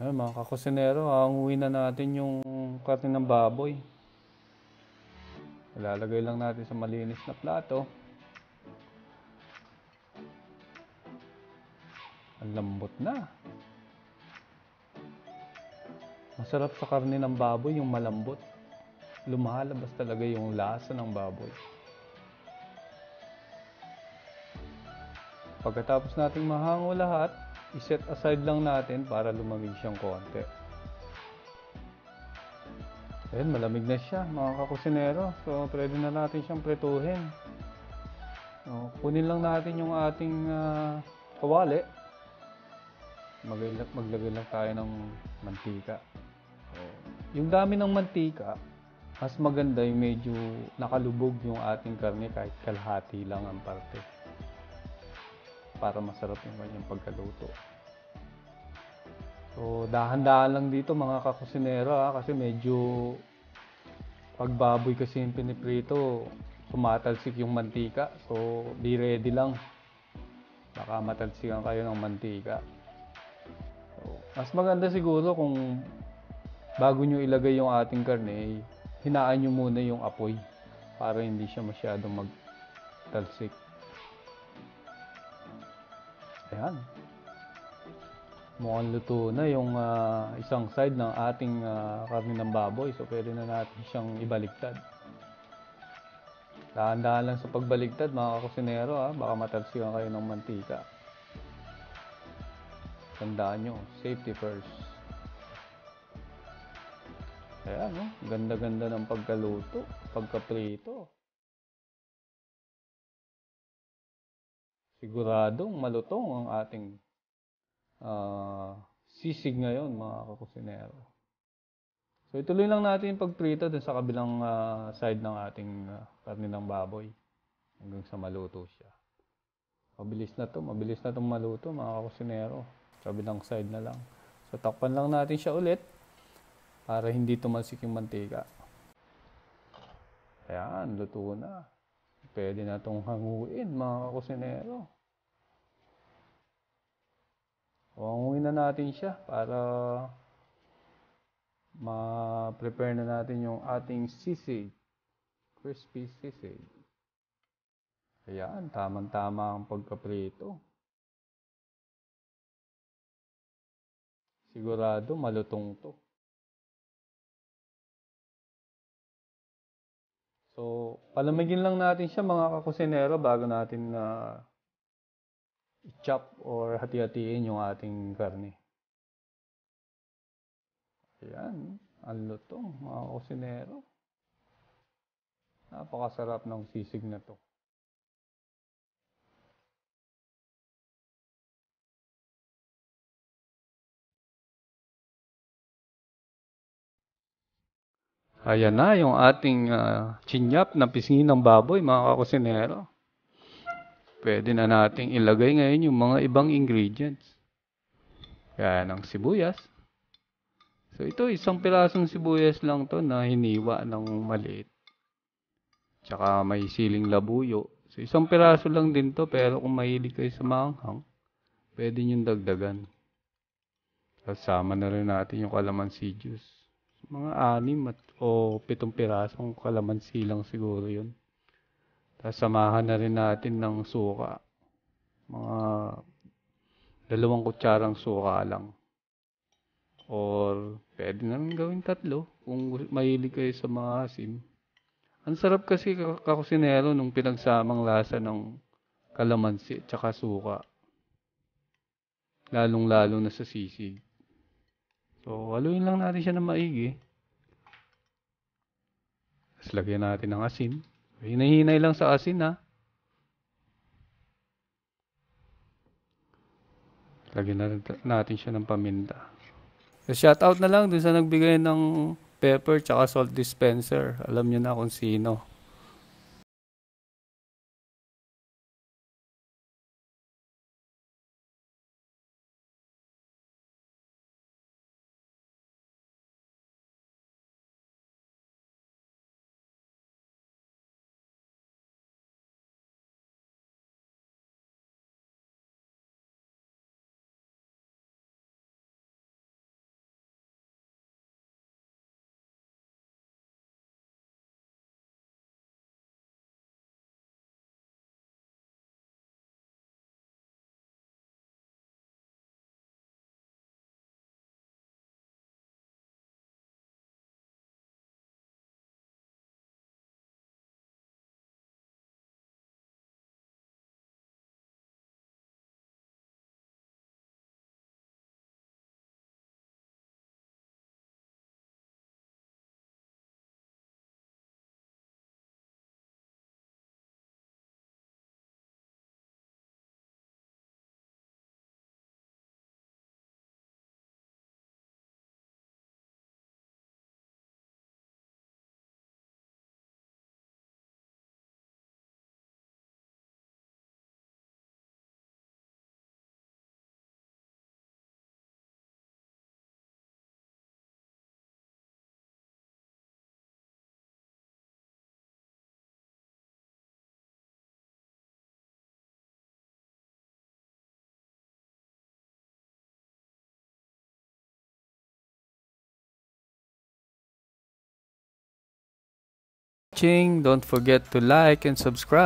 Ayun, mga kakusinero, hanguin na natin yung karne ng baboy. Ilalagay lang natin sa malinis na plato. Ang lambot na. Masarap sa karne ng baboy yung malambot. Lumalabas talaga yung lasa ng baboy. Pagkatapos nating mahango lahat, iset aside lang natin para lumamig siyang konti. Ayun, malamig na siya mga kakusinero. So, pwede na natin siyang prituhin. So, kunin lang natin yung ating kawali. Maglagay lang tayo ng mantika. So, yung dami ng mantika, mas maganda yung medyo nakalubog yung ating karne kahit kalahati lang ang parte. Para masarap yung kanyang pagkaluto. So, dahan-dahan lang dito mga kakusinero kasi medyo pagbaboy kasi yung piniprito, tumatalsik yung mantika. So, be ready lang. Baka matalsikan kayo ng mantika. So, mas maganda siguro kung bago nyo ilagay yung ating karne, hinaan nyo muna yung apoy para hindi siya masyadong magtalsik. Ayan. Mukhang luto na yung isang side ng ating karne ng baboy. So, pwede na natin siyang ibaliktad. Dahan-dahan lang sa pagbaligtad mga kakusinero baka matalsikan kayo ng mantika. Tandaan nyo, safety first. Ayan, ganda-ganda ng pagkaluto, pagkaprito. Siguradong malutong ang ating sisig ngayon mga kakusinero. So ituloy lang natin yung pagprito dun sa kabilang side ng ating karne ng baboy hanggang sa maluto siya. Mabilis na itong maluto mga kakusinero. Kabilang side na lang. So takpan lang natin siya ulit para hindi tumalsik yung mantika. Ayan, luto na. Pwede na itong hanguin mga kakusinero. Hanguin na natin siya para ma-prepare na natin yung ating sisig. Crispy sisig. Ayan, tamang-tama ang pagkaprito. Sigurado malutong to. So, palamigin lang natin siya mga kakusinero bago natin i-chop or hati-hatiin yung ating karne. Ayan, ang lutong mga kakusinero. Napakasarap ng sisig na to. Ayan na yung ating chinyap na pisngi ng baboy mga kakusinero. Pwede na nating ilagay ngayon yung mga ibang ingredients. Kaya ng sibuyas. So ito isang pirasong sibuyas lang to na hiniwa ng maliit. Tsaka may siling labuyo. So isang piraso lang din to pero kung mahilig kayo sa maanghang, pwede nyo dagdagan. Kasama na rin natin yung calamansi juice. Mga 6 o 7 pirasong calamansi lang siguro yun. Tapos samahan na rin natin ng suka. Mga 2 kutsarang suka lang. Or pwede naman gawing 3 kung mahilig kayo sa mga asim. Ang sarap kasi kakusinero nung pinagsamang lasa ng kalamansi at suka. Lalong-lalo na sa sisig. So, haluin lang natin siya ng maigi. Tapos lagyan natin ng asin. Hinahinay lang sa asin Lagyan natin siya ng paminta. So, shoutout na lang dun sa nagbigay ng pepper tsaka salt dispenser. Alam niyo na kung sino. Don't forget to like and subscribe.